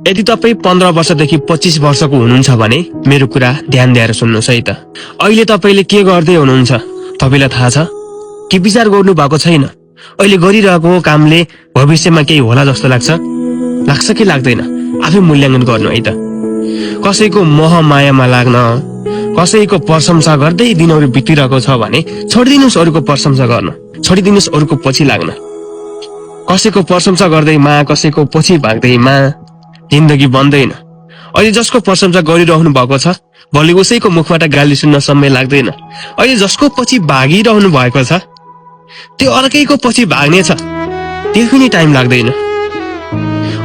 यदि तपाईँ 15 वर्षदेखि 25 वर्षको हुनुहुन्छ भने मेरो कुरा ध्यान दिएर सुन्नुहोस् है त। अहिले तपाईँले के गर्दै हुनुहुन्छ तपाईँलाई थाहा छ कि विचार गर्नु भएको छैन? अहिले गरिरहेको कामले भविष्यमा केही होला जस्तो लाग्छ कि लाग्दैन? आफै मूल्याङ्कन गर्नु है त। कसैको मोह मायामा लाग्न, कसैको प्रशंसा गर्दै दिनहरू बितिरहेको छ भने छोडिदिनुहोस् अरूको प्रशंसा गर्न, छोडिदिनुहोस् अरूको पछि लाग्न। कसैको प्रशंसा गर्दैमा, कसैको पछि भाग्दैमा जिन्दगी बन्दैन। अहिले जसको प्रशंसा गरिरहनु भएको छ भोलि उसैको मुखबाट गाली सुन्न समय लाग्दैन। अहिले जसको पछि भागिरहनु भएको छ त्यो अर्कैको पछि भाग्ने छ, त्यो पनि टाइम लाग्दैन।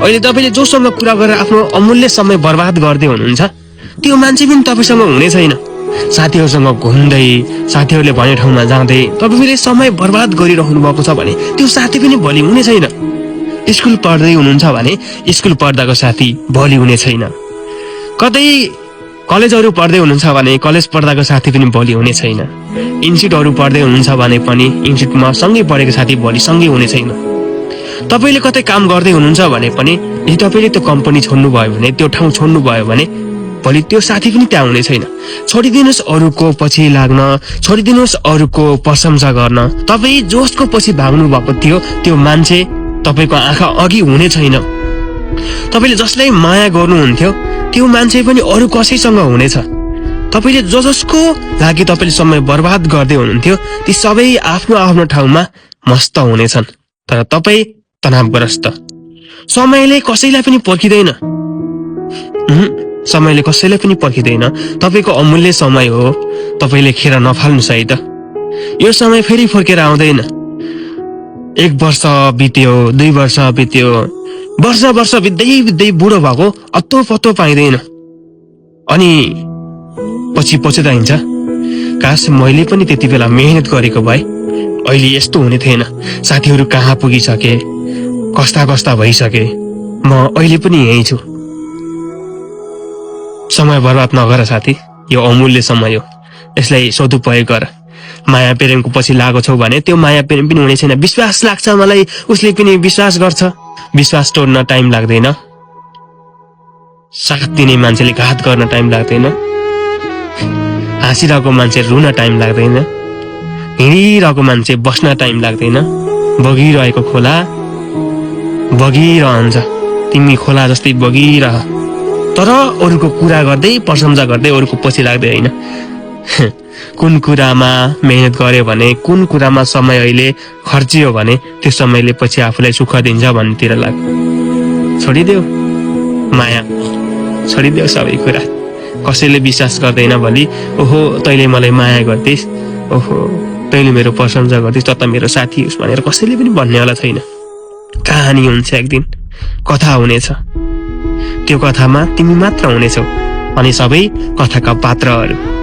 अहिले तपाईँले जोसँग कुरा गरेर आफ्नो अमूल्य समय बर्बाद गर्दै हुनुहुन्छ त्यो मान्छे पनि तपाईँसँग हुने छैन। साथीहरूसँग घुम्दै, साथीहरूले भने ठाउँमा जाँदै तपाईँले समय बर्बाद गरिरहनु भएको छ भने त्यो साथी पनि भोलि हुने छैन। स्कुल पढ्दै हुनुहुन्छ भने स्कुल पढ्दाको साथी भोलि हुने छैन। कतै कलेजहरू पढ्दै हुनुहुन्छ भने कलेज पढ्दाको साथी पनि भोलि हुने छैन। इन्स्टिट्युटहरू पढ्दै हुनुहुन्छ भने पनि इन्स्टिट्युटमा सँगै पढेको साथी भोलि सँगै हुने छैन। तपाईँले कतै काम गर्दै हुनुहुन्छ भने पनि यदि तपाईँले त्यो कम्पनी छोड्नु भयो भने, त्यो ठाउँ छोड्नु भयो भने भोलि त्यो साथी पनि त्यहाँ हुने छैन। छोडिदिनुहोस् अरूको पछि लाग्न, छोडिदिनुहोस् अरूको प्रशंसा गर्न। तपाईँ जसको पछि भाग्नु भएको थियो त्यो मान्छे तपाईँको आँखा अघि हुने छैन। तपाईँले जसलाई माया गर्नुहुन्थ्यो त्यो मान्छे पनि अरू कसैसँग हुनेछ। तपाईँले जसको लागि तपाईँले समय बर्बाद गर्दै हुनुहुन्थ्यो ती सबै आफ्नो आफ्नो ठाउँमा मस्त हुनेछन्। तर तपाईँ तनावग्रस्त। समयले कसैलाई पनि पर्खिँदैन। समयले कसैलाई पनि पर्खिँदैन। तपाईँको अमूल्य समय हो, तपाईँले खेर नफाल्नुहोस् है त। यो समय फेरि फर्केर आउँदैन। 1 वर्ष बित्यो, 2 वर्ष बित्यो, वर्ष बित्दै बित्दै बुढो भएको अत्तो पत्तो पाइँदैन। अनि पछि पछुताइन्छ, काश मैले पनि त्यति बेला मेहनत गरेको भए अहिले यस्तो हुने थिएन। साथीहरू कहाँ पुगिसके, कस्ता भइसके, म अहिले पनि यही छु। समय बर्बाद नगर साथी, यो अमूल्य समय हो, यसलाई सदुपयोग गर। माया प्रेमको पछि लागेको छौ भने त्यो माया प्रेम पनि हुने छैन। विश्वास लाग्छ मलाई, उसले पनि विश्वास गर्छ। विश्वास तोड्न टाइम लाग्दैन। साथ दिने मान्छेले घात गर्न टाइम लाग्दैन। हाँसिरहेको मान्छे रुन टाइम लाग्दैन। हिँडिरहेको मान्छे बस्न टाइम लाग्दैन। बगिरहेको खोला बगिरहन्छ, तिमी खोला जस्तै बगिरह। तर अरूको कुरा गर्दै, प्रशंसा गर्दै अरूको पछि लाग्दै होइन। कुन कुरामा मेहनत गर्यो भने, कुन कुरामा समय अहिले खर्चियो भने त्यो समयले पछि आफूलाई सुख दिन्छ भन्नेतिर लाग। छोडिदेऊ माया, छोडिदेऊ सबै कुरा। कसैले विश्वास गर्दैन भोलि, ओहो तैँले मलाई माया गर्दिस्, ओहो तैँले मेरो प्रशंसा गर्दिस्, त मेरो साथी होस् भनेर कसैले पनि भन्नेवाला छैन। कहानी हुन्छ एक दिन, कथा हुनेछ। त्यो कथामा तिमी मात्र हुनेछौ अनि सबै कथाका पात्रहरू।